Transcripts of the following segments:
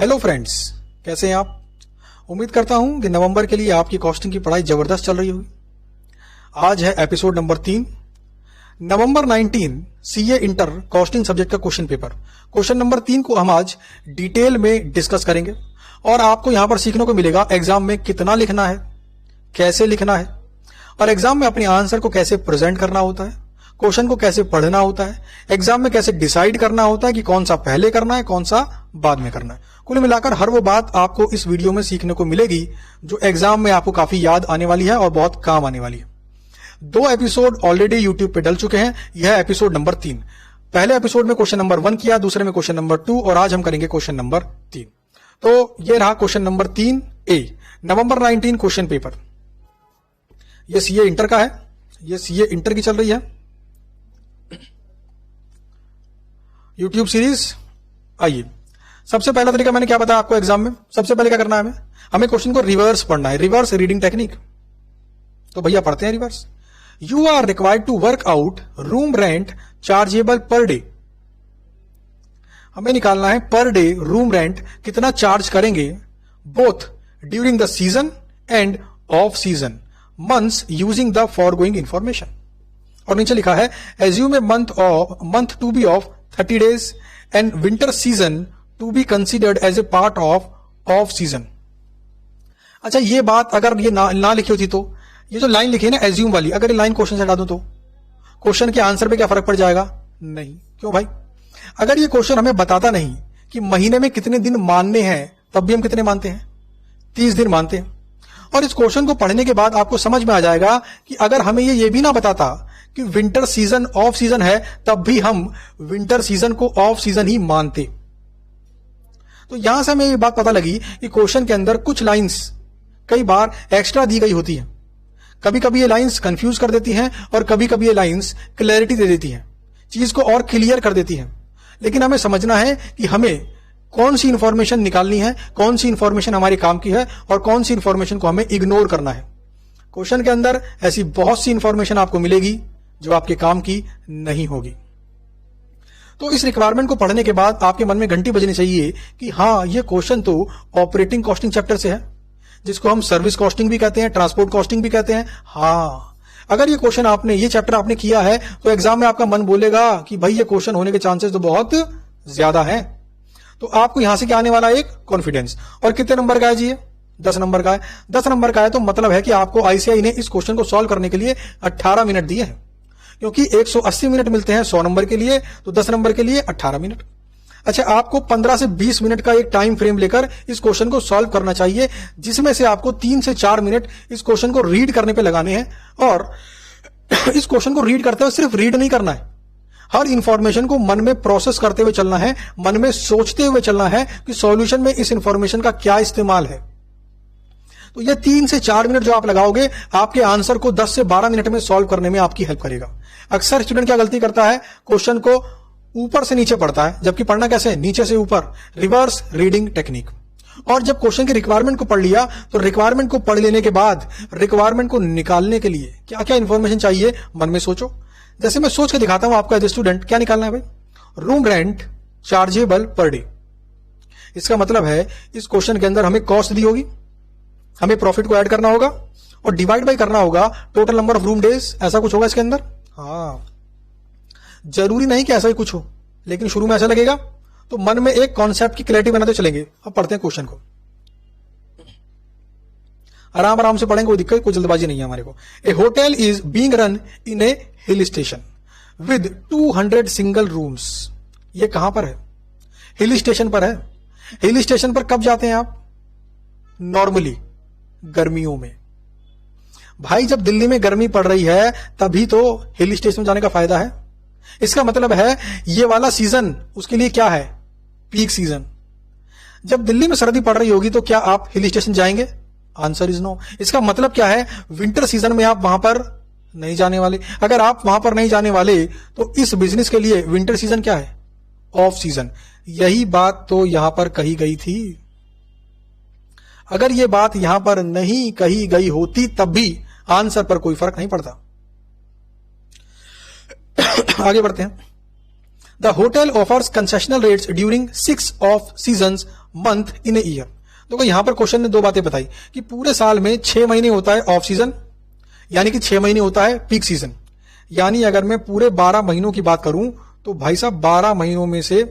Hello friends, कैसे हैं आप। उम्मीद करता हूं कि नवंबर के लिए आपकी कॉस्टिंग की पढ़ाई जबरदस्त चल रही होगी। आज है एपिसोड नंबर 3, नवंबर 19 सीए इंटर कॉस्टिंग सब्जेक्ट का क्वेश्चन पेपर। क्वेश्चन नंबर 3 को हम आज डिटेल में डिस्कस करेंगे और आपको यहां पर सीखने को मिलेगा एग्जाम में कितना लिखना है, कैसे लिखना है और एग्जाम में अपने आंसर को कैसे प्रेजेंट करना होता है, क्वेश्चन को कैसे पढ़ना होता है, एग्जाम में कैसे डिसाइड करना होता है कि कौन सा पहले करना है, कौन सा बाद में करना है। कुल मिलाकर हर वो बात आपको इस वीडियो में सीखने को मिलेगी जो एग्जाम में आपको काफी याद आने वाली है और बहुत काम आने वाली है। 2 एपिसोड ऑलरेडी यूट्यूब पे डल चुके हैं। यह एपिसोड नंबर 3। पहले एपिसोड में क्वेश्चन नंबर 1 किया, दूसरे में क्वेश्चन नंबर 2 और आज हम करेंगे क्वेश्चन नंबर 3। तो ये रहा क्वेश्चन नंबर 3A, नवंबर 19 क्वेश्चन पेपर। ये सीए इंटर का है, ये सीए इंटर की चल रही है यूट्यूब सीरीज। आइए, सबसे पहला तरीका मैंने क्या बताया आपको एग्जाम में। सबसे पहले क्या करना है, हमें क्वेश्चन को रिवर्स पढ़ना है, रिवर्स रीडिंग टेक्निक। तो भैया पढ़ते हैं reverse. You are required to work out room rent chargeable per day. हमें निकालना है पर डे रूम रेंट कितना चार्ज करेंगे, both during the season and off season months using the foregoing information. और नीचे लिखा है assume a month to be of 30 days and winter season to be considered as a part of off season। अच्छा, ये बात अगर ये ना लिखी होती तो ये जो लाइन लिखी है ना एज्यूम वाली, अगर ये लाइन क्वेश्चन से हटा दूं तो क्वेश्चन के आंसर पे क्या फर्क पड़ जाएगा? नहीं। क्यों भाई? अगर ये क्वेश्चन हमें बताता नहीं कि महीने में कितने दिन मानने हैं, तब भी हम कितने मानते हैं? 30 दिन मानते हैं। और इस क्वेश्चन को पढ़ने के बाद आपको समझ में आ जाएगा कि अगर हमें ये भी ना बताता कि विंटर सीजन ऑफ सीजन है, तब भी हम विंटर सीजन को ऑफ सीजन ही मानते। तो यहां से हमें ये बात पता लगी कि क्वेश्चन के अंदर कुछ लाइंस कई बार एक्स्ट्रा दी गई होती हैं। कभी कभी ये लाइंस कंफ्यूज कर देती हैं और कभी कभी ये लाइंस क्लैरिटी दे देती हैं, चीज को और क्लियर कर देती हैं। लेकिन हमें समझना है कि हमें कौन सी इंफॉर्मेशन निकालनी है, कौन सी इंफॉर्मेशन हमारे काम की है और कौन सी इंफॉर्मेशन को हमें इग्नोर करना है। क्वेश्चन के अंदर ऐसी बहुत सी इंफॉर्मेशन आपको मिलेगी जो आपके काम की नहीं होगी। तो इस रिक्वायरमेंट को पढ़ने के बाद आपके मन में घंटी बजनी चाहिए कि हाँ, ये क्वेश्चन तो ऑपरेटिंग कॉस्टिंग चैप्टर से है, जिसको हम सर्विस कॉस्टिंग भी कहते हैं, ट्रांसपोर्ट कॉस्टिंग भी कहते हैं। हाँ, अगर ये क्वेश्चन ये चैप्टर आपने किया है तो एग्जाम में आपका मन बोलेगा कि भाई ये क्वेश्चन होने के चांसेस तो बहुत ज्यादा है। तो आपको यहां से क्या आने वाला है? एक कॉन्फिडेंस। और कितने नंबर का है जी? 10 नंबर का है। 10 नंबर का है तो मतलब है कि आपको आईसीआई ने इस क्वेश्चन को सॉल्व करने के लिए 18 मिनट दिए हैं, क्योंकि 180 मिनट मिलते हैं 100 नंबर के लिए, तो 10 नंबर के लिए 18 मिनट। अच्छा, आपको 15 से 20 मिनट का एक टाइम फ्रेम लेकर इस क्वेश्चन को सॉल्व करना चाहिए, जिसमें से आपको 3 से 4 मिनट इस क्वेश्चन को रीड करने पे लगाने हैं। और इस क्वेश्चन को रीड करते हुए सिर्फ रीड नहीं करना है, हर इंफॉर्मेशन को मन में प्रोसेस करते हुए चलना है, मन में सोचते हुए चलना है कि सॉल्यूशन में इस इंफॉर्मेशन का क्या इस्तेमाल है। तो ये 3 से 4 मिनट जो आप लगाओगे, आपके आंसर को 10 से 12 मिनट में सॉल्व करने में आपकी हेल्प करेगा। अक्सर स्टूडेंट क्या गलती करता है, क्वेश्चन को ऊपर से नीचे पढ़ता है, जबकि पढ़ना कैसे है? नीचे से ऊपर, रिवर्स रीडिंग टेक्निक। और जब क्वेश्चन की रिक्वायरमेंट को पढ़ लिया तो रिक्वायरमेंट को पढ़ लेने के बाद रिक्वायरमेंट को निकालने के लिए क्या क्या इंफॉर्मेशन चाहिए, मन में सोचो। जैसे मैं सोच के दिखाता हूं आपको एज ए स्टूडेंट, क्या निकालना है भाई? Room rent chargeable per day. इसका मतलब है इस क्वेश्चन के अंदर हमें कॉस्ट दी होगी, हमें प्रॉफिट को ऐड करना होगा और डिवाइड बाय करना होगा total number of room days. ऐसा कुछ होगा इसके अंदर। हाँ, जरूरी नहीं कि ऐसा ही कुछ हो, लेकिन शुरू में ऐसा लगेगा तो मन में एक कॉन्सेप्ट की क्लैरिटी बनाते चलेंगे। अब पढ़ते हैं क्वेश्चन को, आराम आराम से पढ़ेंगे, कोई दिक्कत, कोई जल्दबाजी नहीं है हमारे को। A hotel is being run in a hill station with 200 single rooms. ये कहां पर है? हिल स्टेशन पर है। हिल स्टेशन पर कब जाते हैं आप? नॉर्मली गर्मियों में। भाई, जब दिल्ली में गर्मी पड़ रही है तभी तो हिल स्टेशन जाने का फायदा है। इसका मतलब है ये वाला सीजन उसके लिए क्या है? Peak season. जब दिल्ली में सर्दी पड़ रही होगी तो क्या आप हिल स्टेशन जाएंगे? Answer is no. इसका मतलब क्या है? विंटर सीजन में आप वहां पर नहीं जाने वाले। अगर आप वहां पर नहीं जाने वाले तो इस बिजनेस के लिए विंटर सीजन क्या है? Off season. यही बात तो यहां पर कही गई थी। अगर यह बात यहां पर नहीं कही गई होती तब भी आंसर पर कोई फर्क नहीं पड़ता। आगे बढ़ते हैं। The hotel offers concessional rates during 6 off seasons month in a year. देखो यहां पर क्वेश्चन ने दो बातें बताई कि पूरे साल में 6 महीने होता है ऑफ सीजन, यानी कि 6 महीने होता है पीक सीजन। यानी अगर मैं पूरे 12 महीनों की बात करूं तो भाई साहब 12 महीनों में से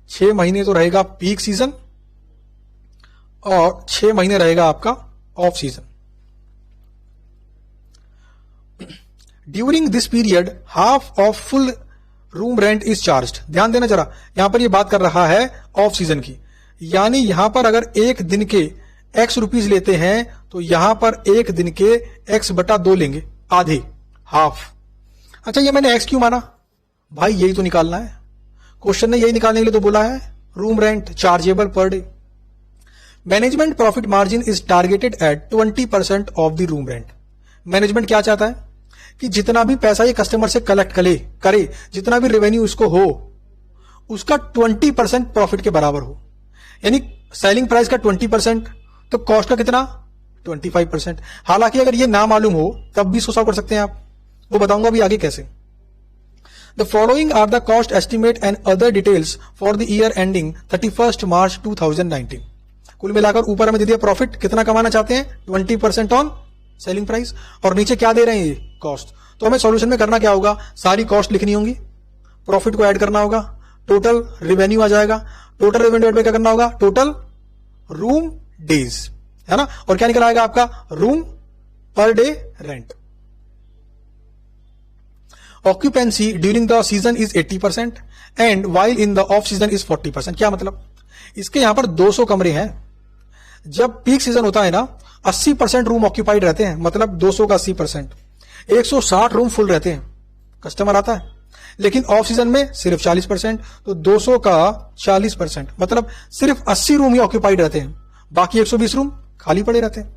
6 महीने तो रहेगा पीक सीजन और 6 महीने रहेगा आपका off season. During this period half of full room rent is charged. ध्यान देना जरा, यहां पर ये बात कर रहा है ऑफ सीजन की, यानी यहां पर अगर एक दिन के x रुपीज लेते हैं तो यहां पर एक दिन के x/2 लेंगे, आधे, हाफ। अच्छा ये मैंने x क्यों माना भाई, यही तो निकालना है, क्वेश्चन ने यही निकालने के लिए तो बोला है, room rent chargeable per day. Management profit margin is targeted eight 20% of the room rent. Management क्या चाहता है कि जितना भी पैसा ये कस्टमर से कलेक्ट करे, जितना भी रेवेन्यू इसको हो, उसका 20% प्रॉफिट के बराबर हो। यानी सेलिंग प्राइस का 20%, तो कॉस्ट का कितना, 25%। हालांकि अगर ये ना मालूम हो तब भी इसको सॉल्व कर सकते हैं आप, वो बताऊंगा अभी आगे कैसे। The following are the cost estimate and other details for the year ending 31 March 2019। कुल मिलाकर ऊपर हमें दे दिया प्रॉफिट, कितना कमाना चाहते हैं, 20% ऑन सेलिंग प्राइस, और नीचे क्या दे रहे हैं, ये कॉस्ट। तो हमें सॉल्यूशन में करना क्या होगा, सारी कॉस्ट लिखनी होगी, प्रॉफिट को ऐड करना होगा, टोटल रेवेन्यू आ जाएगा, टोटल रेवेन्यू ऐड क्या करना होगा, टोटल रूम डेज, है ना, और क्या निकल आएगा आपका, room per day rent. Occupancy during the season is 80% and while in the off season is 40%। क्या मतलब, इसके यहां पर 200 कमरे हैं, जब पीक सीजन होता है ना 80% रूम ऑक्यूपाइड रहते हैं, मतलब 200 का 80%, 160 रूम फुल रहते हैं, कस्टमर आता है। लेकिन ऑफ सीजन में सिर्फ 40%, तो 200 का 40%, मतलब सिर्फ 80 रूम ही ऑक्यूपाइड रहते हैं, बाकी 120 रूम खाली पड़े रहते हैं।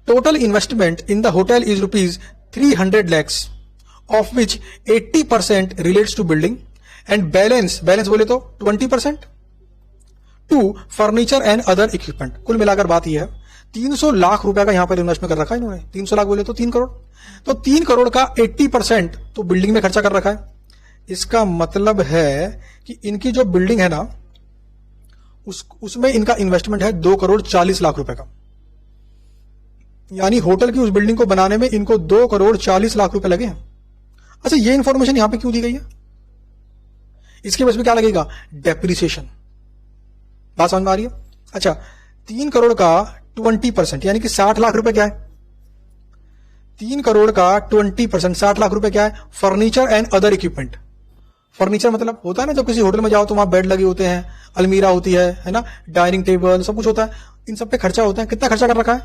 Total investment in the hotel is ₹300 lakhs, of which 80% relates to building and balance बोले तो 20% to furniture and other equipment. कुल मिलाकर बात यह है 300 लाख रुपए का यहां पर इन्वेस्टमेंट कर रखा है इन्होंने, 300 लाख बोले तो 3 करोड़, तो 3 करोड़ का 80% तो बिल्डिंग में खर्चा कर रखा है। इसका मतलब है कि इनकी जो बिल्डिंग है ना उसमें इनका इन्वेस्टमेंट है 2 करोड़ 40 लाख रुपए का, यानी होटल की उस बिल्डिंग को बनाने में इनको 2 करोड़ 40 लाख रुपए लगे हैं। अच्छा ये इंफॉर्मेशन यहां पे क्यों दी गई है, इसके बेस पे क्या लगेगा, डेप्रिसिएशन। बात समझ में आ रही है। अच्छा 3 करोड़ का 20% यानी कि 60 लाख रुपए क्या है, 3 करोड़ का 20% 60 लाख रुपए क्या है, furniture and other equipment. Furniture मतलब होता है ना, जब किसी होटल में जाओ तो वहां बेड लगे होते हैं, अलमीरा होती है ना, डाइनिंग टेबल, सब कुछ होता है, इन सब पे खर्चा होता है। कितना खर्चा कर रखा है,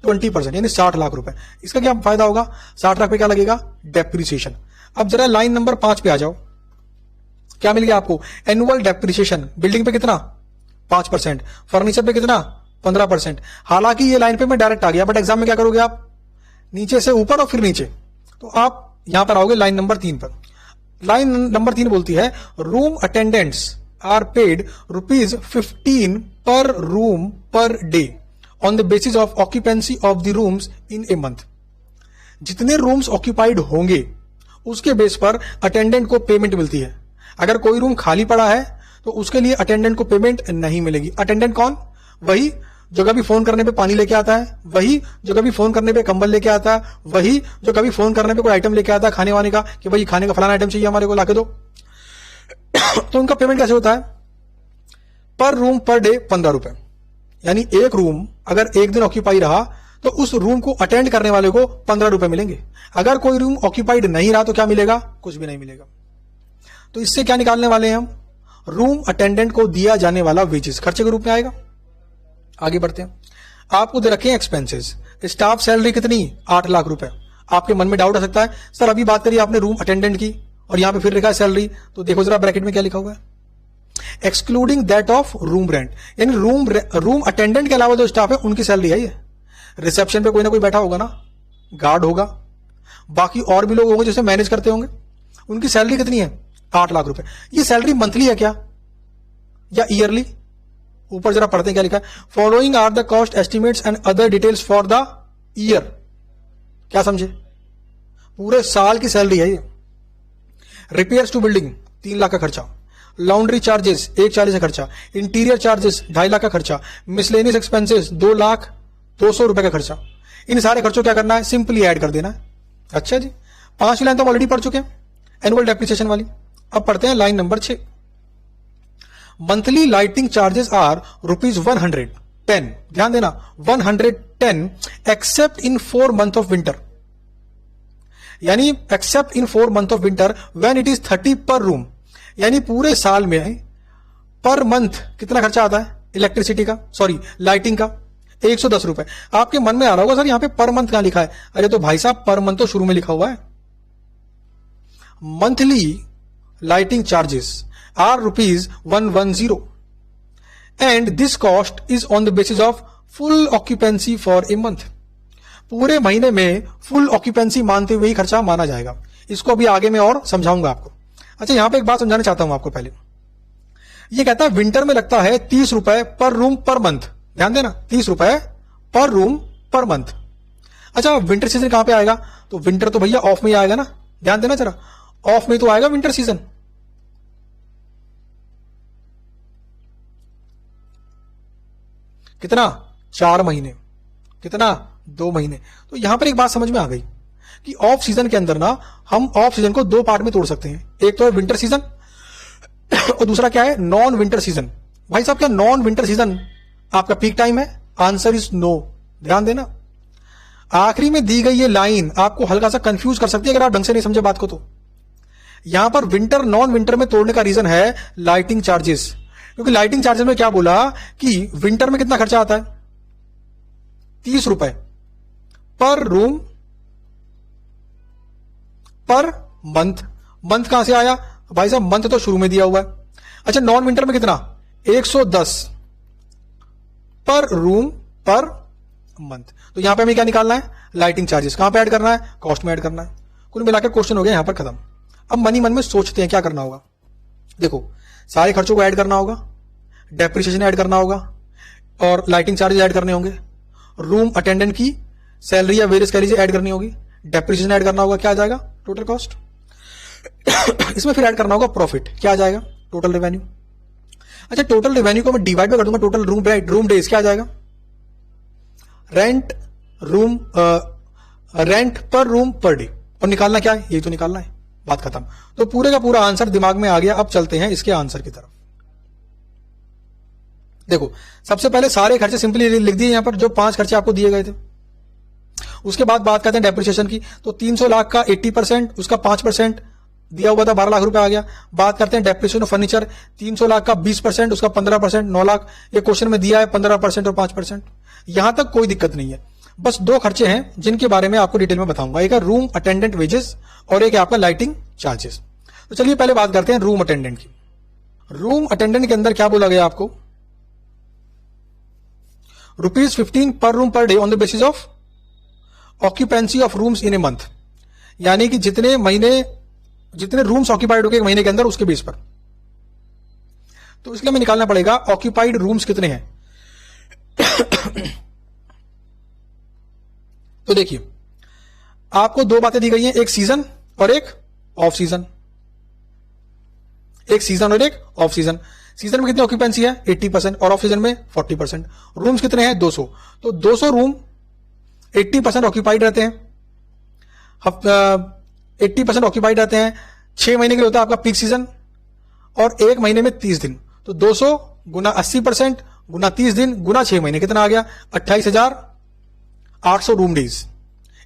20% यानी 60 लाख रुपए। इसका क्या फायदा होगा, 60 लाख पे क्या लगेगा, डेप्रिसिएशन। अब जरा लाइन नंबर 5 पे आ जाओ, क्या मिल गया आपको, एनुअल डेप्रिसिएशन। बिल्डिंग पे कितना, 5%, फर्नीचर पे कितना, 15%। हालांकि ये लाइन पे मैं डायरेक्ट आ गया, बट एग्जाम में क्या करोगे आप, नीचे से ऊपर और फिर नीचे, तो आप यहां पर आओगे लाइन नंबर 3 पर। लाइन नंबर 3 बोलती है रूम अटेंडेंट्स आर पेड ₹15 पर room per day on the basis of occupancy of the rooms in a month. जितने रूम्स ऑक्यूपाइड होंगे उसके बेस पर अटेंडेंट को पेमेंट मिलती है। अगर कोई रूम खाली पड़ा है तो उसके लिए अटेंडेंट को पेमेंट नहीं मिलेगी। अटेंडेंट कौन, वही जो कभी फोन करने पे पानी लेके आता है, वही जो कभी फोन करने पे कंबल लेके आता है, वही जो कभी फोन करने पे कोई आइटम लेके आता है खाने वाने का, कि भाई खाने का फलाना आइटम चाहिए हमारे को लाके दो। तो उनका पेमेंट कैसे होता है, पर रूम पर डे 15 रुपए। यानी एक रूम अगर एक दिन ऑक्यूपाई रहा तो उस रूम को अटेंड करने वाले को 15 रुपए मिलेंगे। अगर कोई रूम ऑक्यूपाइड नहीं रहा तो क्या मिलेगा, कुछ भी नहीं मिलेगा। तो इससे क्या निकालने वाले हैं हम, रूम अटेंडेंट को दिया जाने वाला वेजेस खर्चे के रूप में आएगा। आगे बढ़ते हैं, आपको दे रखे हैं एक्सपेंसेस। स्टाफ सैलरी कितनी, 8 लाख रुपए। आपके मन में डाउट आ सकता है, सर अभी बात करिए आपने रूम अटेंडेंट की और यहां पे फिर लिखा है सैलरी, तो देखो जरा ब्रैकेट में क्या लिखा हुआ है, excluding that of room rent. यानी रूम अटेंडेंट के अलावा जो स्टाफ है उनकी सैलरी है ये। रिसेप्शन पे कोई ना कोई बैठा होगा ना, गार्ड होगा, बाकी और भी लोग होंगे जैसे मैनेज करते होंगे, उनकी सैलरी कितनी है, 8 लाख रुपए। ये सैलरी मंथली है क्या या ईयरली, ऊपर जरा पढ़ते हैं क्या लिखा है, following are the cost estimates and other details for the year. क्या समझे, पूरे साल की सैलरी है ये। रिपेयर्स टू बिल्डिंग 3 लाख का खर्चा, लॉन्ड्री चार्जेस 140 का खर्चा, इंटीरियर चार्जेस 2.5 लाख का खर्चा, मिसलेनियस एक्सपेंसेस 2,200,000 रुपए का खर्चा। इन सारे खर्चों क्या करना है, सिंपली ऐड कर देना है। अच्छा जी, 5 लाइन तो हम ऑलरेडी पढ़ चुके हैं एनुअल डेप्रिसिएशन वाली। अब पढ़ते हैं line number 6। Monthly lighting charges are ₹110। ध्यान देना, 110 except in 4 month of winter, यानी except in 4 month of winter when it is 30 per room, यानी पूरे साल में पर मंथ कितना खर्चा आता है इलेक्ट्रिसिटी का, सॉरी लाइटिंग का, 110 रुपए। आपके मन में आ रहा होगा सर यहां पे पर मंथ कहां लिखा है? अरे तो भाई साहब पर मंथ तो शुरू में लिखा हुआ है। Monthly lighting charges are ₹110 and this cost is on the basis of full occupancy for a month. पूरे महीने में फुल ऑक्यूपेंसी मानते हुए ही खर्चा माना जाएगा। इसको अभी आगे मैं और समझाऊंगा आपको। अच्छा, यहां पे एक बात समझाना चाहता हूं आपको। पहले ये कहता है विंटर में लगता है 30 रुपए पर रूम पर मंथ। ध्यान देना, 30 रुपए पर रूम पर मंथ। अच्छा, विंटर सीजन कहां पे आएगा? तो विंटर तो भैया ऑफ में ही आएगा ना। ध्यान देना जरा, ऑफ में तो आएगा विंटर सीजन। कितना? 4 महीने। कितना? 2 महीने। तो यहां पर एक बात समझ में आ गई कि ऑफ सीजन के अंदर ना हम ऑफ सीजन को 2 पार्ट में तोड़ सकते हैं। एक तो है विंटर सीजन और दूसरा क्या है, नॉन विंटर सीजन। भाई साहब, क्या नॉन विंटर सीजन आपका पीक टाइम है? Answer is no. ध्यान देना, आखिरी में दी गई ये लाइन आपको हल्का सा कंफ्यूज कर सकती है अगर आप ढंग से नहीं समझे बात को। तो यहां पर विंटर नॉन विंटर में तोड़ने का रीजन है लाइटिंग चार्जेस, क्योंकि लाइटिंग चार्जेस में क्या बोला कि विंटर में कितना खर्चा आता है? 30 रुपए पर रूम पर मंथ। मंथ कहां से आया भाई साहब? मंथ तो शुरू में दिया हुआ है। अच्छा, नॉन विंटर में कितना? 110 पर रूम पर मंथ। तो यहां पे हमें क्या निकालना है? Lighting charges. कहां पे ऐड करना है? कॉस्ट में ऐड करना है। कुल मिलाकर क्वेश्चन हो गया यहां पर खत्म। अब मनी मन में सोचते हैं क्या करना होगा। देखो, सारे खर्चों को ऐड करना होगा, डेप्रिसिएशन ऐड करना होगा और लाइटिंग चार्जेस ऐड करने होंगे। रूम अटेंडेंट की सैलरी या वेरियस कह लीजिए ऐड करनी होगी, डेप्रिसिएशन ऐड करना होगा। क्या आ जाएगा? Total cost. इसमें फिर ऐड करना होगा प्रॉफिट। क्या आ जाएगा? Total revenue. अच्छा, टोटल रेवेन्यू को मैं डिवाइड कर दूंगा टोटल रूम डेज। क्या आ जाएगा? रेंट पर रूम पर डे। और निकालना क्या है? यही तो निकालना है। बात खत्म। तो पूरे का पूरा आंसर दिमाग में आ गया। अब चलते हैं इसके आंसर की तरफ। देखो, सबसे पहले सारे खर्चे सिंपली लिख दिए यहां पर, जो 5 खर्चे आपको दिए गए थे। उसके बाद बात करते हैं डेप्रिसिएशन की। तो 300 लाख का 80%, उसका 5% दिया हुआ था, 12 लाख रुपए आ गया। बात करते हैं डेप्रिसिएशन ऑफ फर्नीचर। 300 लाख का 20%, उसका 15%, 9 लाख। ये क्वेश्चन में दिया है 15% और 5%। यहां तक कोई दिक्कत नहीं है। बस 2 खर्चे हैं जिनके बारे में आपको डिटेल में बताऊंगा। एक है रूम अटेंडेंट वेजेस और एक है आपका लाइटिंग चार्जेस। तो चलिए पहले बात करते हैं रूम अटेंडेंट की। रूम अटेंडेंट के अंदर क्या बोला गया आपको? ₹15 पर room per day on the basis of occupancy of rooms in a month, यानी कि जितने रूम्स ऑक्यूपाइड हो गए एक महीने के अंदर, उसके बेस पर। तो इसलिए हमें निकालना पड़ेगा ऑक्यूपाइड रूम्स कितने हैं। तो देखिए, आपको 2 बातें दी गई हैं, एक सीजन और एक ऑफ सीजन। एक सीजन और एक ऑफ सीजन। सीजन में कितनी ऑक्यूपेंसी है? 80% और ऑफ सीजन में 40%। रूम्स कितने हैं? 200। तो 200 रूम 80% ऑक्यूपाइड रहते हैं। 80% ऑक्यूपाइड रहते हैं। 6 महीने के लिए होता है आपका पीक सीजन और 1 महीने में 30 दिन। तो 200 गुना 80% गुना 30 दिन गुना 6 महीने, कितना आ गया? 28,800 रूम डेज।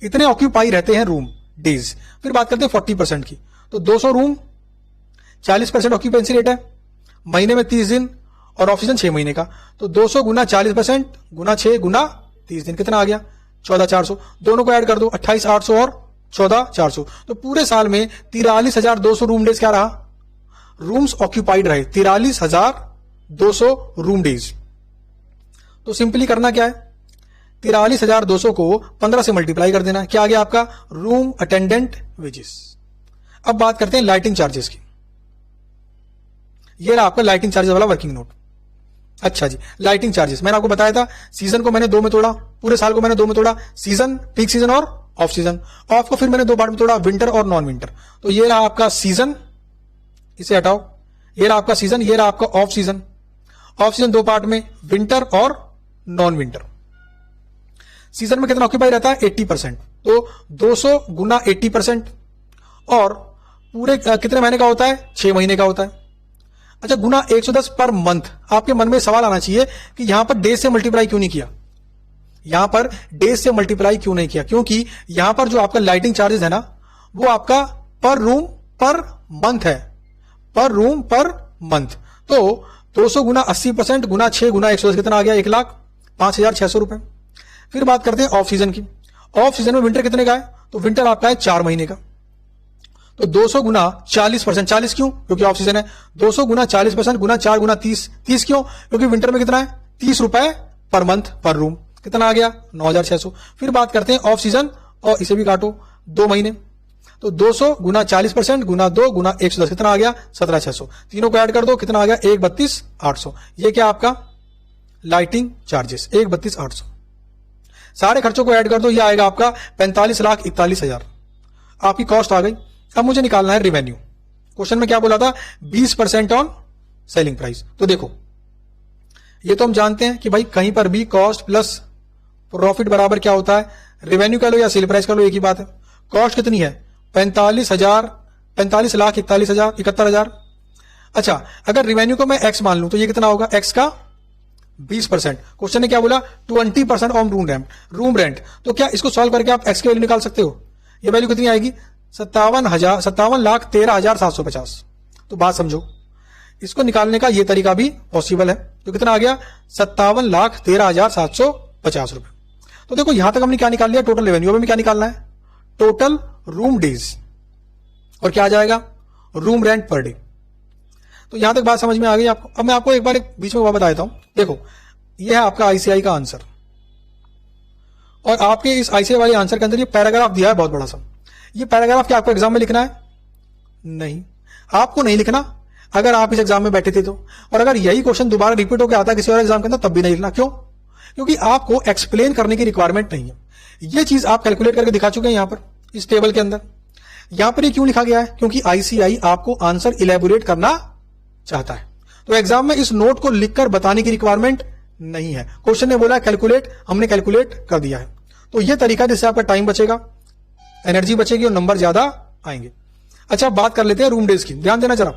इतने ऑक्यूपाई रहते हैं रूम डेज। फिर बात करते हैं 40% की। तो 200 रूम 40% ऑक्यूपेंसी रेट है, महीने में 30 दिन और ऑफ सीजन 6 महीने का। तो 200 गुना 40% गुना 6 गुना 30 दिन, कितना आ गया? 14,400। दोनों को ऐड कर दो, 28,800 और 14,400। तो पूरे साल में 43,200 रूम डेज क्या रहा? रूम्स ऑक्यूपाइड रहे। 43,200 रूम डेज। तो सिंपली करना क्या है? 43,200 को 15 से मल्टीप्लाई कर देना। क्या आ गया आपका? Room attendant wages. अब बात करते हैं लाइटिंग चार्जेस की। ये रहा आपका लाइटिंग चार्जेस वाला वर्किंग नोट। अच्छा जी, लाइटिंग चार्जेस मैंने आपको बताया था, सीजन को मैंने 2 में तोड़ा, पूरे साल को मैंने 2 में तोड़ा, सीजन, पीक सीजन और ऑफ सीजन। ऑफ को फिर मैंने 2 पार्ट में तोड़ा, विंटर और नॉन विंटर। तो ये रहा आपका सीजन, इसे हटाओ, ये रहा आपका सीजन, ये रहा आपका ऑफ सीजन। ऑफ सीजन दो पार्ट में, विंटर और नॉन विंटर। सीजन में कितना ऑक्यूपाई रहता है? 80%। तो 200 गुना 80%, और पूरे कितने महीने का होता है? 6 महीने का होता है। अच्छा, गुना 110 पर मंथ। आपके मन में सवाल आना चाहिए कि यहां पर डेज से मल्टीप्लाई क्यों नहीं किया, यहां पर डेज से मल्टीप्लाई क्यों नहीं किया? क्योंकि यहां पर जो आपका लाइटिंग चार्जेस है ना, वो आपका पर रूम पर मंथ है, पर रूम पर मंथ। तो 200 गुना 80% गुना 6 गुना 110 कितना आ गया? 1,05,600 रुपए। फिर बात करते हैं ऑफ सीजन की। ऑफ सीजन में विंटर कितने का है? तो विंटर आपका है 4 महीने का। तो 200 गुना 40%, 40 क्यों? क्योंकि ऑफ सीजन है। 200 गुना 40% गुना 4 गुना 30, 30 क्यों? क्योंकि विंटर में कितना है? 30 रुपए पर मंथ पर रूम। कितना आ गया? 9,600। फिर बात करते हैं ऑफ सीजन, और इसे भी काटो 2 महीने। तो 200 गुना 40% गुना 2 गुना 110 कितना आ गया? 17,600। तीनों को ऐड कर दो, कितना आ गया? 1,32,800। ये क्या आपका लाइटिंग चार्जेस, 1,32,800। सारे खर्चों को ऐड कर दो, ये आएगा आपका 45,41,000। आपकी कॉस्ट आ गई। अब मुझे निकालना है रेवेन्यू। क्वेश्चन में क्या बोला था? 20% ऑन सेलिंग प्राइस। तो देखो, ये तो हम जानते हैं कि भाई कहीं पर भी कॉस्ट प्लस प्रॉफिट बराबर क्या होता है? रेवेन्यू कह लो या सेल प्राइस कह लो, एक ही बात है। कॉस्ट कितनी है? 45,41,000। अच्छा, अगर रेवेन्यू को मैं एक्स मान लूं तो ये कितना होगा? एक्स का 20%। क्वेश्चन ने क्या बोला? 20% ऑन रूम रेंट। तो क्या इसको सॉल्व करके आप एक्स की वैल्यू निकाल सकते हो? ये वैल्यू कितनी आएगी? 57,13,750। तो बात समझो, इसको निकालने का ये तरीका भी पॉसिबल है। तो कितना आ गया? 57,13,750 रुपए। तो देखो, यहां तक हमने क्या निकाल लिया? Total revenue. अब हमें क्या निकालना है? टोटल रूम डेज, और क्या आ जाएगा? Room rent per day. तो यहां तक बात समझ में आ गई आपको? अब मैं आपको एक बार बीच में बता देता हूं। देखो, यह है आपका आईसीआई का आंसर, और आपके इस आईसीआई वाले आंसर के अंदर ये पैराग्राफ दिया है बहुत बड़ा सा। ये पैराग्राफ क्या आपको एग्जाम में लिखना है? नहीं, आपको नहीं लिखना अगर आप इस एग्जाम में बैठे थे तो। और अगर यही क्वेश्चन दोबारा रिपीट होकर आता है किसी और एग्जाम के अंदर, तब भी नहीं लिखना। क्यों? क्योंकि आपको एक्सप्लेन करने की रिक्वायरमेंट नहीं है। ये चीज आप कैलकुलेट करके दिखा चुके हैं यहां पर इस टेबल के अंदर। यहां पर ये क्यों लिखा गया है? क्योंकि आईसीआई आपको आंसर इलेबोरेट करना चाहता है। तो एग्जाम में इस नोट को लिखकर बताने की रिक्वायरमेंट नहीं है। क्वेश्चन ने बोला कैलकुलेट, हमने कैलकुलेट कर दिया है। तो यह तरीका जिससे आपका टाइम बचेगा, एनर्जी बचेगी और नंबर ज्यादा आएंगे। अच्छा, बात कर लेते हैं रूम डेज की। ध्यान देना जरा,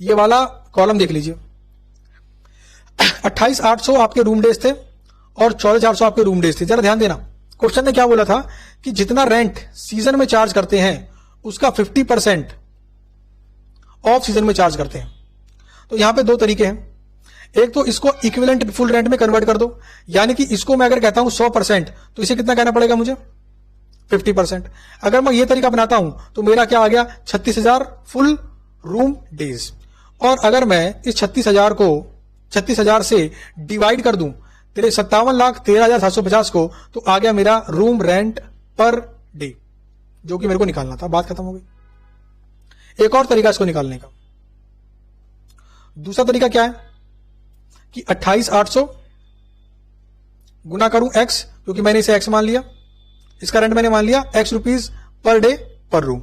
ये वाला कॉलम देख लीजिए। 28,800 आपके रूम डेज थे और 14,400 आपके रूम डेज थे। जरा ध्यान देना, क्वेश्चन ने क्या बोला था कि जितना रेंट सीजन में चार्ज करते हैं उसका 50% ऑफ सीजन में चार्ज करते हैं। तो यहां पे दो तरीके हैं। एक तो इसको इक्विवेलेंट फुल रेंट में कन्वर्ट कर दो, यानी कि इसको मैं अगर कहता हूं 100%, तो इसे कितना कहना पड़ेगा मुझे? 50%। अगर मैं ये तरीका अपनाता हूं तो मेरा क्या आ गया? 36,000 फुल रूम डेज। और अगर मैं इस 36,000 से डिवाइड कर दूं तेरे 57,13,750 को, तो आ गया मेरा रूम रेंट पर डे, जो कि मेरे को निकालना था। बात खत्म हो गई। एक और तरीका इसको निकालने का, दूसरा तरीका क्या है कि 28,800 गुना करूं एक्स, क्योंकि मैंने इसे एक्स मान लिया, इसका रेंट मैंने मान लिया एक्स रुपीज पर डे पर रूम,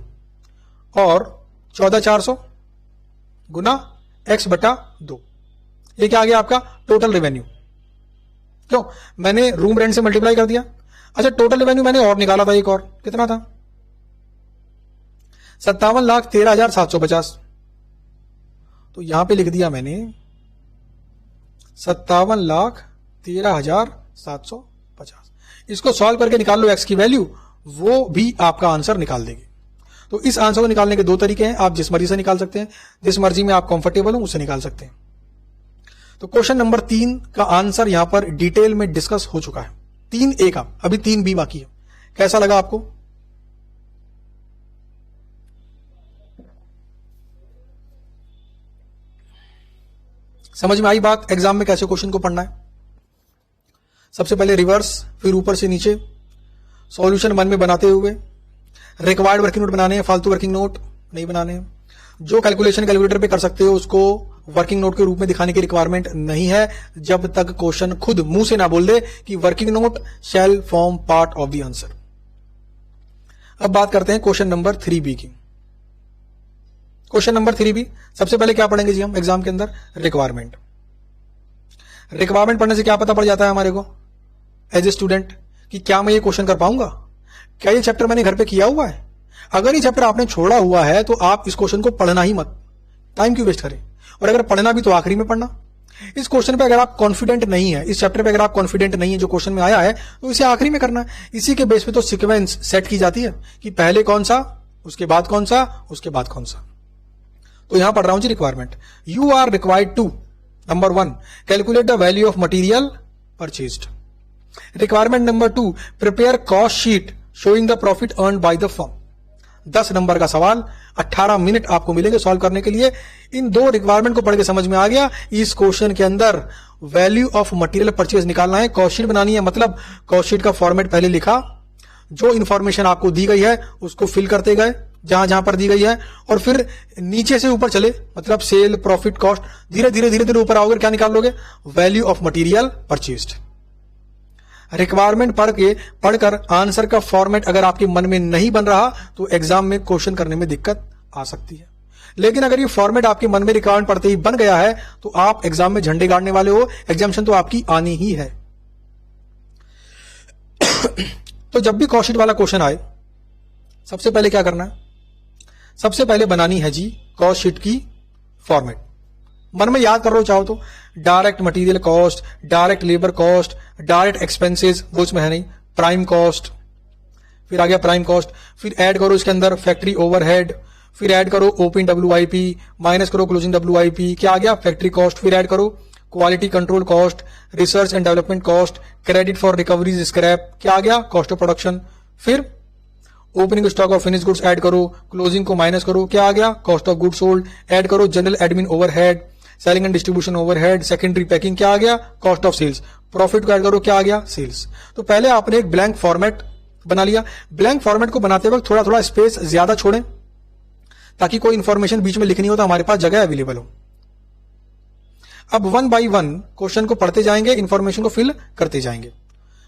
और 14,400 गुना एक्स बटा 2। ये क्या आ गया आपका? Total revenue. क्यों? मैंने रूम रेंट से मल्टीप्लाई कर दिया। अच्छा, टोटल रेवेन्यू मैंने और निकाला था, एक और कितना था? 57,13,750। तो यहां पे लिख दिया मैंने 57,13,750। इसको सॉल्व करके निकाल लो एक्स की वैल्यू, वो भी आपका आंसर निकाल देगी। तो इस आंसर को निकालने के दो तरीके हैं, आप जिस मर्जी से निकाल सकते हैं, जिस मर्जी में आप कंफर्टेबल हो उससे निकाल सकते हैं। तो क्वेश्चन नंबर 3 का आंसर यहां पर डिटेल में डिस्कस हो चुका है। 3A का, अभी 3B बाकी है। कैसा लगा आपको? समझ में आई बात एग्जाम में कैसे क्वेश्चन को पढ़ना है? सबसे पहले रिवर्स, फिर ऊपर से नीचे, सॉल्यूशन मन में बनाते हुए। रिक्वायर्ड वर्किंग नोट बनाने हैं, फालतू वर्किंग नोट नहीं बनाने हैं। जो कैलकुलेशन कैलकुलेटर पे कर सकते हो उसको वर्किंग नोट के रूप में दिखाने की रिक्वायरमेंट नहीं है, जब तक क्वेश्चन खुद मुंह से ना बोल दे कि working note shall form part of the answer. अब बात करते हैं क्वेश्चन नंबर 3B की। क्वेश्चन नंबर 3 भी। सबसे पहले क्या पढ़ेंगे जी हम एग्जाम के अंदर? रिक्वायरमेंट। रिक्वायरमेंट पढ़ने से क्या पता पड़ जाता है हमारे को एज ए स्टूडेंट कि क्या मैं ये क्वेश्चन कर पाऊंगा, क्या ये चैप्टर मैंने घर पे किया हुआ है। अगर ये चैप्टर आपने छोड़ा हुआ है तो आप इस क्वेश्चन को पढ़ना ही मत, टाइम क्यों वेस्ट करें। और अगर पढ़ना भी तो आखिरी में पढ़ना। इस क्वेश्चन पे अगर आप कॉन्फिडेंट नहीं है, इस चैप्टर पे अगर आप कॉन्फिडेंट नहीं है जो क्वेश्चन में आया है, तो इसे आखिरी में करना है। इसी के बेस पे तो सीक्वेंस सेट की जाती है कि पहले कौन सा, उसके बाद कौन सा, उसके बाद कौन सा। तो यहां पढ़ रहा हूं जी requirement. You are required to number 1 calculate the value of material purchased. Requirement number 2 prepare cost sheet showing the profit earn by the firm. 10 number का सवाल, 18 मिनट आपको मिलेंगे सॉल्व करने के लिए। इन दो रिक्वायरमेंट को पढ़ के समझ में आ गया, इस क्वेश्चन के अंदर वैल्यू ऑफ मटेरियल परचेज निकालना है, कॉस्ट शीट बनानी है। मतलब कॉस्ट शीट का फॉर्मेट पहले लिखा, जो इंफॉर्मेशन आपको दी गई है उसको फिल करते गए जहां जहां पर दी गई है, और फिर नीचे से ऊपर चले, मतलब सेल, प्रॉफिट, कॉस्ट, धीरे धीरे ऊपर आओगे, क्या निकाल लोगे? Value of material purchased. Requirement पढ़कर आंसर का फॉर्मेट अगर आपके मन में नहीं बन रहा तो एग्जाम में क्वेश्चन करने में दिक्कत आ सकती है। लेकिन अगर ये फॉर्मेट आपके मन में रिक्वायरमेंट पढ़ते ही बन गया है तो आप एग्जाम में झंडे गाड़ने वाले हो, एग्जामिनेशन तो आपकी आनी ही है। तो जब भी कॉस्ट शीट वाला क्वेश्चन आए, सबसे पहले क्या करना है? सबसे पहले बनानी है जी कॉस्ट शीट की फॉर्मेट। मन में याद कर लो चाहो तो, direct material cost, direct labour cost, direct expenses, वो इसमें है नहीं, प्राइम कॉस्ट, फिर आ गया प्राइम कॉस्ट, फिर ऐड करो इसके अंदर फैक्ट्री ओवरहेड, फिर ऐड करो ओपनिंग WIP, माइनस करो क्लोजिंग WIP, क्या आ गया? फैक्ट्री कॉस्ट, फिर ऐड करो quality control cost, research and development cost, credit for recoveries scrap, क्या आ गया? कॉस्ट ऑफ प्रोडक्शन, फिर opening stock of finish goods add करो, क्लोजिंग को माइनस करो, क्या आ गया? Cost of goods sold, add करो general admin overhead, selling and distribution overhead, secondary packing, क्या आ गया? कॉस्ट ऑफ सेल्स, प्रॉफिट को ऐड करो, क्या आ गया? सेल्स। तो पहले आपने एक ब्लैंक फॉर्मेट बना लिया। ब्लैंक फॉर्मेट को बनाते वक्त थोड़ा थोड़ा स्पेस ज्यादा छोड़ें ताकि कोई इंफॉर्मेशन बीच में लिखनी हो तो हमारे पास जगह अवेलेबल हो। अब 1 by 1 क्वेश्चन को पढ़ते जाएंगे, इंफॉर्मेशन को फिल करते जाएंगे।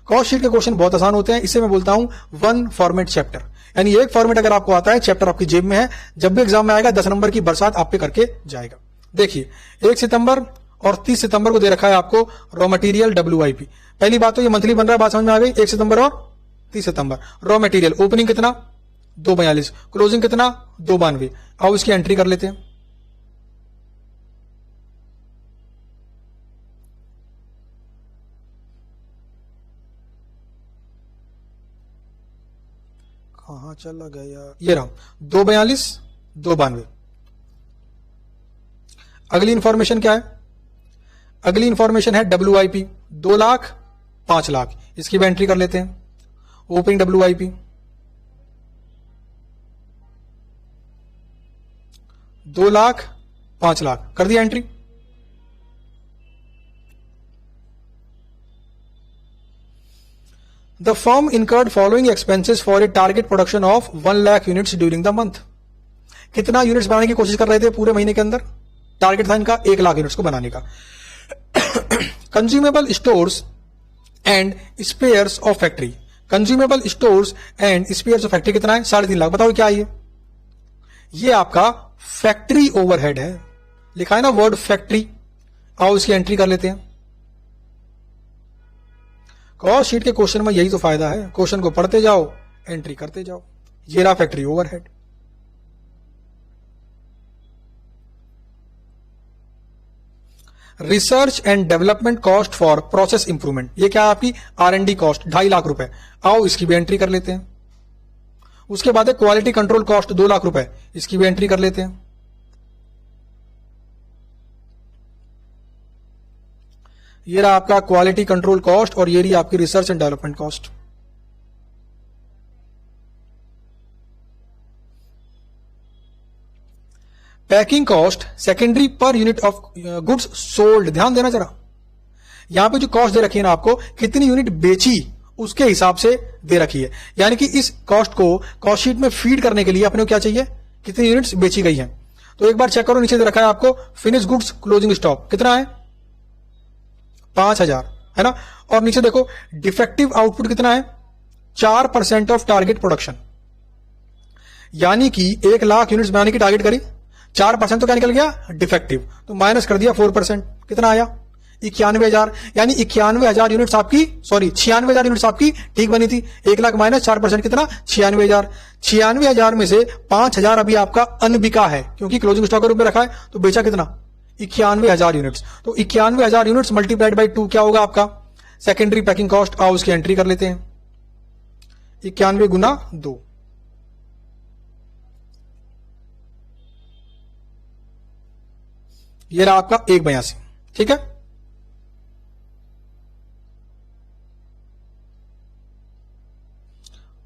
कॉस्ट शीट के क्वेश्चन बहुत आसान होते हैं, इसे मैं बोलता हूं 1 फॉर्मेट चैप्टर। यानी एक फॉर्मेट अगर आपको आता है, चैप्टर आपकी जेब में है, जब भी एग्जाम में आएगा 10 नंबर की बरसात आप पे करके जाएगा। देखिए 1 सितंबर और 30 सितंबर को दे रखा है आपको रॉ मटेरियल WIP। पहली बात तो ये मंथली बन रहा है, बात समझ में आ गई। 1 सितंबर और 30 सितंबर रॉ मटेरियल ओपनिंग कितना? 242, क्लोजिंग कितना? 292। आओ इसकी एंट्री कर लेते हैं। कहां चला गया? ये रहा 242, 292। अगली इंफॉर्मेशन क्या है? अगली इंफॉर्मेशन है WIP 2 लाख 5 लाख, इसकी भी एंट्री कर लेते हैं। ओपनिंग WIP 2 लाख 5 लाख, कर दिया entry. The firm incurred following expenses for a target production of 1 lakh units during the month। कितना यूनिट्स बनाने की कोशिश कर रहे थे पूरे महीने के अंदर? टारगेट था इनका 1 लाख यूनिट्स को बनाने का। Consumable stores and spheres of factory, consumable stores and spheres of factory कितना है? 3.5 लाख। बताओ क्या है ये आपका फैक्ट्री ओवरहेड है, लिखा है ना वर्ड फैक्ट्री। आओ इसकी एंट्री कर लेते हैं। कॉस्ट शीट के क्वेश्चन में यही तो फायदा है, क्वेश्चन को पढ़ते जाओ, एंट्री करते जाओ। ये रहा factory overhead. Research and development cost for process improvement, ये क्या है आपकी? R&D कॉस्ट 2.5 लाख रुपए। आओ इसकी भी एंट्री कर लेते हैं। उसके बाद है क्वालिटी कंट्रोल कॉस्ट 2 लाख रुपए, इसकी भी एंट्री कर लेते हैं। ये रहा आपका क्वालिटी कंट्रोल कॉस्ट और ये रही आपकी research and development cost. Packing cost secondary per unit of goods sold, ध्यान देना जरा। यहां पे जो कॉस्ट दे रखी है ना आपको, कितनी यूनिट बेची उसके हिसाब से दे रखी है। यानी कि इस कॉस्ट को कॉस्ट शीट में फीड करने के लिए अपने को क्या चाहिए? कितनी यूनिट्स बेची गई हैं। तो एक बार चेक करो, नीचे दे रखा है आपको फिनिश गुड्स क्लोजिंग स्टॉक कितना है? 5000 है ना। और नीचे देखो डिफेक्टिव आउटपुट कितना है? 4% ऑफ टारगेट प्रोडक्शन। यानी कि 1 लाख यूनिट्स बनाने की टारगेट करी, 4% तो क्या निकल गया, डिफेक्टिव, तो माइनस कर दिया 4%, कितना आया 91,000, यानी 91,000 यूनिट्स आपकी, सॉरी 96,000 यूनिट्स आपकी ठीक बनी थी। 1 लाख माइनस 4% कितना, 96,000। 96,000 में से 5,000 अभी आपका अनबिका है, क्योंकि क्लोजिंग स्टॉक के रूप में रखा है, तो बेचा कितना, 91,000 यूनिट्स। तो 91,000 यूनिट्स मल्टीप्लाइड बाई 2 क्या होगा आपका, सेकेंडरी पैकिंग कॉस्ट। आओ उसकी एंट्री कर लेते हैं, 91 गुना 2, ये रहा आपका 1,82, ठीक है।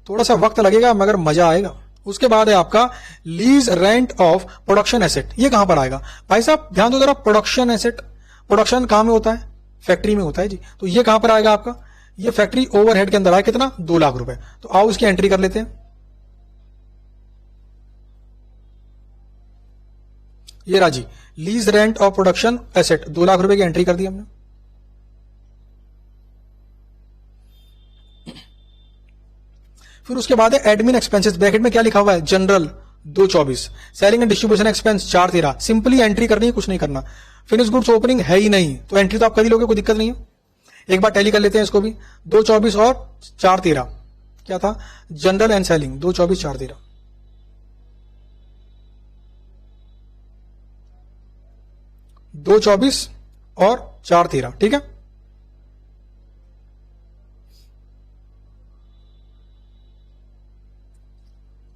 थोड़ा सा वक्त लगेगा मगर मजा आएगा। उसके बाद है आपका lease rent of production asset. ये कहां पर आएगा भाई साहब, ध्यान दो जरा, प्रोडक्शन एसेट, प्रोडक्शन कहां में होता है, फैक्ट्री में होता है जी। तो ये कहां पर आएगा आपका, ये फैक्ट्री ओवरहेड के अंदर आए, कितना, 2 लाख रुपए। तो आओ इसकी एंट्री कर लेते हैं। ये राजी lease rent of production asset, 2 lakh रुपए की एंट्री कर दी हमने। फिर उसके बाद है एडमिन एक्सपेंसेस, ब्रैकेट में क्या लिखा हुआ है, general 224, selling and distribution expense 413। Simply entry करनी है, कुछ नहीं करना। फिनिश गुड्स ओपनिंग है ही नहीं, तो एंट्री तो आप कर ही लोगे, कोई दिक्कत नहीं है। एक बार टैली कर लेते हैं इसको भी, 224 और 413 क्या था, जनरल एंड सेलिंग, 224 413। दो 24 और 413, ठीक है।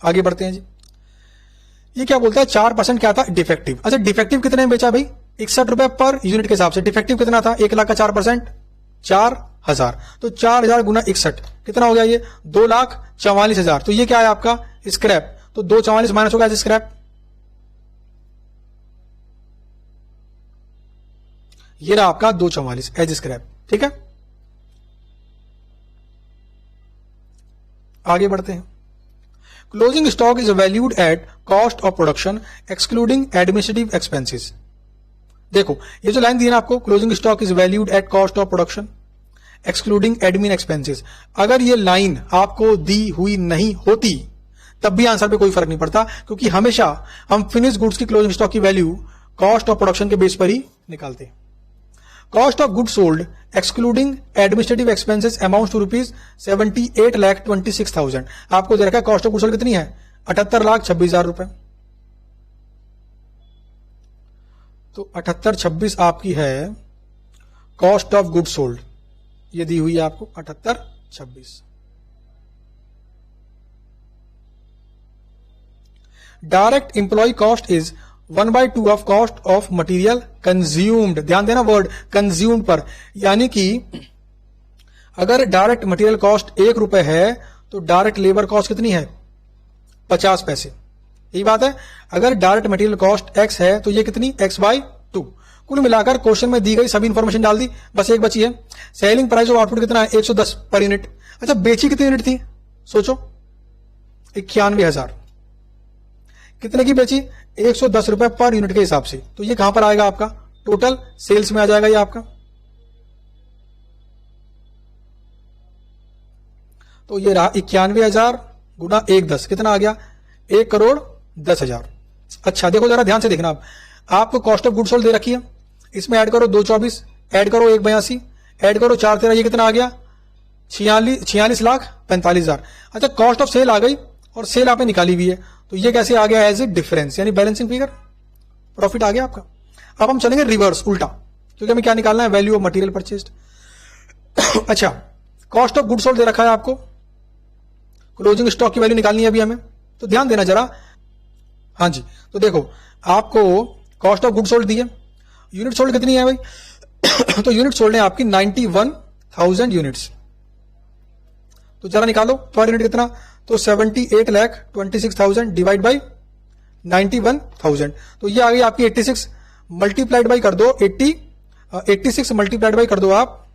आगे बढ़ते हैं जी। ये क्या बोलता है, 4% क्या था, डिफेक्टिव। अच्छा डिफेक्टिव कितने में बेचा भाई, 61 रुपए पर यूनिट के हिसाब से। डिफेक्टिव कितना था, 1 लाख का 4%, 4,000। तो 4,000 गुना 61 कितना हो गया, ये 2,44,000। तो ये क्या है आपका, स्क्रैप। तो 244 माइनस होगा एज स्क्रैप, ये रहा आपका 244 एज स्क्रैप, ठीक है। आगे बढ़ते हैं। Closing stock is valued at cost of production excluding administrative expenses. देखो ये जो लाइन दी है ना आपको, closing stock is valued at cost of production excluding admin expenses, अगर ये लाइन आपको दी हुई नहीं होती तब भी आंसर पे कोई फर्क नहीं पड़ता, क्योंकि हमेशा हम फिनिश गुड्स की क्लोजिंग स्टॉक की वैल्यू कॉस्ट ऑफ प्रोडक्शन के बेस पर ही निकालते हैं। Cost of goods sold excluding administrative expenses amount to ₹78,26,000। आपको दे रखा है कॉस्ट ऑफ गुड्स सोल्ड कितनी है, 78,26,000 रुपए। तो 78,26 आपकी है कॉस्ट ऑफ गुड्स सोल्ड, ये दी हुई है आपको 78,26। Direct employee cost is 1/2 of cost of material consumed. ध्यान देना वर्ड कंज्यूम्ड पर, यानी कि अगर डायरेक्ट मटेरियल कॉस्ट 1 रुपए है तो डायरेक्ट लेबर कॉस्ट कितनी है, 50 पैसे। यही बात है, अगर डायरेक्ट मटेरियल कॉस्ट x है तो ये कितनी, x/2। कुल मिलाकर क्वेश्चन में दी गई सभी इंफॉर्मेशन डाल दी, बस एक बची है। सेलिंग प्राइस ऑफ आउटपुट कितना है, 110 पर यूनिट। अच्छा बेची कितनी यूनिट थी, सोचो 91,000। कितने की बेची, 110 रुपए पर यूनिट के हिसाब से। तो ये कहां पर आएगा आपका, टोटल सेल्स में आ जाएगा ये आपका। तो ये रहा 91,000 गुना 110 कितना आ गया, 1,10,00,000। अच्छा देखो जरा ध्यान से देखना, आपको कॉस्ट ऑफ गुड्स सोल्ड दे रखी है, इसमें ऐड करो 224, ऐड करो 182, ऐड करो 413, ये कितना आ गया, 46,45,000। अच्छा कॉस्ट ऑफ सेल आ गई और सेल आपने निकाली हुई है, तो ये कैसे आ गया, एज ए डिफरेंस, यानी बैलेंसिंग फिगर, प्रॉफिट आ गया आपका। अब हम चलेंगे रिवर्स, उल्टा, क्योंकि हमें क्या निकालना है, वैल्यू ऑफ मटेरियल परचेज्ड। अच्छा कॉस्ट ऑफ गुड्स सोल्ड दे रखा है आपको, क्लोजिंग स्टॉक की वैल्यू निकालनी है अभी हमें, तो ध्यान देना जरा। हाँ जी, तो देखो आपको कॉस्ट ऑफ गुड्स सोल्ड दी है, यूनिट सोल्ड कितनी है भाई तो यूनिट सोल्ड है आपकी 91,000 यूनिट्स। तो जरा निकालो पर यूनिट कितना, तो 78,26,000 डिवाइड बाई 91,000। तो ये आ गई आपकी 86 मल्टीप्लाइड बाई कर दो 86 मल्टीप्लाइड बाई कर दो आप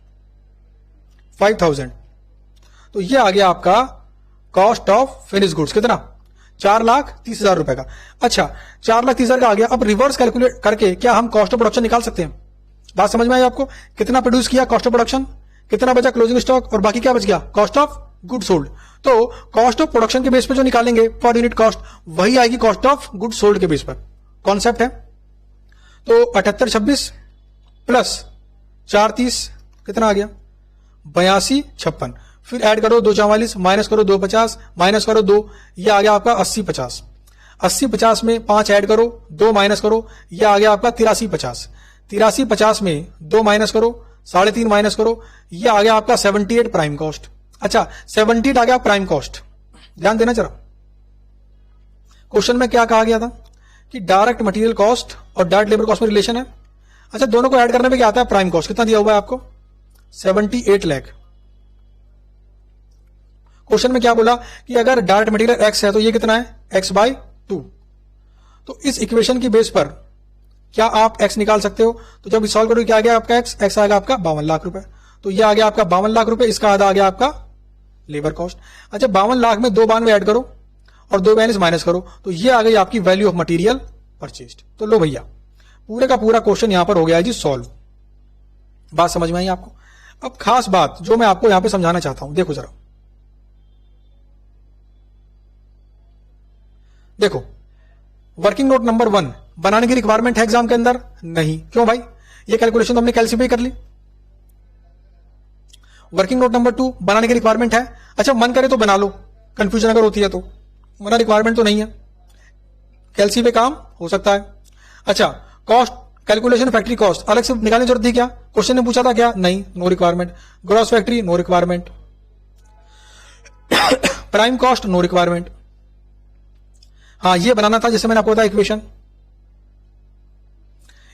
5,000। तो ये आ गया आपका कॉस्ट ऑफ फिनिश गुड्स, कितना, 4,30,000 रुपए का। अच्छा 4,30,000 का आ गया। अब रिवर्स कैलकुलेट करके क्या हम कॉस्ट ऑफ प्रोडक्शन निकाल सकते हैं, बात समझ में आई आपको, कितना प्रोड्यूस किया कॉस्ट ऑफ प्रोडक्शन, कितना बचा क्लोजिंग स्टॉक, और बाकी क्या बच गया, कॉस्ट ऑफ गुड सोल्ड। तो कॉस्ट ऑफ प्रोडक्शन के बेस पर जो निकालेंगे पर यूनिट कॉस्ट, वही आएगी कॉस्ट ऑफ गुड सोल्ड के बेस पर। कॉन्सेप्ट है। तो 7826 प्लस 430 कितना आ गया 8256, फिर ऐड करो 244, माइनस करो 250, माइनस करो 2, ये आ गया आपका 8050। 8050 में 5 ऐड करो, 2 माइनस करो, ये आ गया आपका 8350। 8350 में 2 माइनस करो, 3.5 माइनस करो, ये आ गया आपका 78 प्राइम कॉस्ट। अच्छा 78 आ गया प्राइम कॉस्ट। ध्यान देना जरा, क्वेश्चन में क्या कहा गया था कि डायरेक्ट मटेरियल कॉस्ट और डायरेक्ट लेबर कॉस्ट में रिलेशन है। अच्छा दोनों को ऐड करने पे क्या आता है प्राइम कॉस्ट, कितना दिया हुआ है आपको 78 लाख। क्वेश्चन में क्या बोला कि अगर डायरेक्ट मटेरियल एक्स है तो ये कितना है x/2। तो इस इक्वेशन की बेस पर क्या आप x निकाल सकते हो। तो जब सॉल्व करोगे क्या आ गया आपका x आ गया आपका 52 लाख रुपए। तो ये आ गया आपका 52 लाख रुपए, इसका आधा आ गया आपका लेबर कॉस्ट। अच्छा 52 लाख में 2 92 ऐड करो और 2 42 माइनस करो, तो ये आ गई आपकी वैल्यू ऑफ मटेरियल परचेज्ड। तो लो भैया पूरे का पूरा क्वेश्चन यहां पर हो गया है जी सॉल्व। बात समझ में आई आपको। अब खास बात जो मैं आपको यहां पे समझाना चाहता हूं, देखो जरा, देखो वर्किंग नोट नंबर 1 बनाने की रिक्वायरमेंट है एग्जाम के अंदर नहीं। क्यों भाई, ये कैलकुलेशन तो हमने कैलसी कर ली। वर्किंग नोट नंबर 2 बनाने की रिक्वायरमेंट है। अच्छा मन करे तो बना लो, कंफ्यूजन अगर होती है तो, वरना रिक्वायरमेंट तो नहीं है, कैलसी पे काम हो सकता है। अच्छा कॉस्ट कैलकुलेशन फैक्ट्री कॉस्ट अलग से निकालने की जरूरत थी क्या, क्वेश्चन ने पूछा था क्या, नहीं, no requirement. Gross factory no requirement. Prime cost no requirement. हाँ ये बनाना था जैसे मैंने आपको बताया इक्वेशन,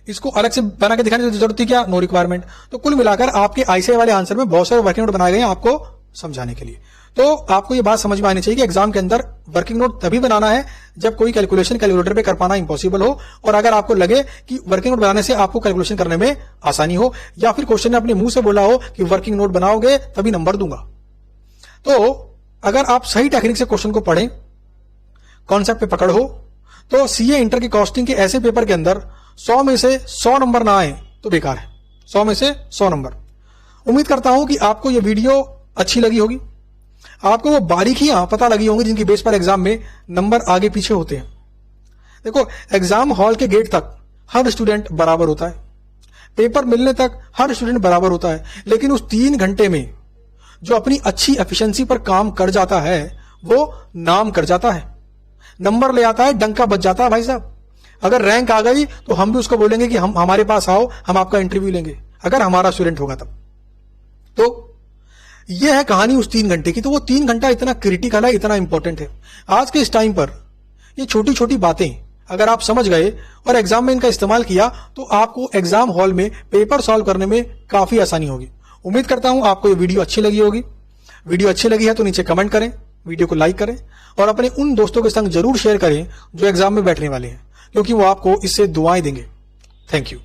इसको अलग से बना के दिखाने की जरूरत थी क्या, नो रिक्वायरमेंट। तो कुल मिलाकर आपके आईसीआई वाले आंसर में बहुत सारे वर्किंग नोट बनाए गए हैं आपको समझाने के लिए। तो आपको ये बात समझ में आनी चाहिए कि एग्जाम के अंदर वर्किंग नोट तभी बनाना है जब कोई कैलकुलेशन कैलकुलेटर पे कर पाना इंपॉसिबल हो, और अगर आपको लगे कि वर्किंग नोट बनाने से आपको कैलकुलेशन करने में आसानी हो, या फिर क्वेश्चन ने अपने मुंह से बोला हो कि वर्किंग नोट बनाओगे तभी नंबर दूंगा। तो अगर आप सही टेक्निक से क्वेश्चन को पढ़ें, कॉन्सेप्ट पे पकड़ हो, तो सीए इंटर की कॉस्टिंग के ऐसे पेपर के अंदर 100 में से 100 नंबर ना आए तो बेकार है। 100 में से 100 नंबर। उम्मीद करता हूं कि आपको यह वीडियो अच्छी लगी होगी, आपको वो बारीकियां पता लगी होंगी जिनकी बेस पर एग्जाम में नंबर आगे पीछे होते हैं। देखो एग्जाम हॉल के गेट तक हर स्टूडेंट बराबर होता है, पेपर मिलने तक हर स्टूडेंट बराबर होता है, लेकिन उस 3 घंटे में जो अपनी अच्छी एफिशिएंसी पर काम कर जाता है वो नाम कर जाता है, नंबर ले आता है, डंका बच जाता है भाई साहब। अगर रैंक आ गई तो हम भी उसको बोलेंगे कि हम हमारे पास आओ, हम आपका इंटरव्यू लेंगे, अगर हमारा स्टूडेंट होगा तब। तो यह है कहानी उस 3 घंटे की। तो वो 3 घंटा इतना क्रिटिकल है, इतना इंपॉर्टेंट है। आज के इस टाइम पर ये छोटी छोटी बातें अगर आप समझ गए और एग्जाम में इनका इस्तेमाल किया तो आपको एग्जाम हॉल में पेपर सॉल्व करने में काफी आसानी होगी। उम्मीद करता हूं आपको ये वीडियो अच्छी लगी होगी। वीडियो अच्छी लगी है तो नीचे कमेंट करें, वीडियो को लाइक करें और अपने उन दोस्तों के संग जरूर शेयर करें जो एग्जाम में बैठने वाले हैं, क्योंकि वो आपको इससे दुआएं देंगे। Thank you.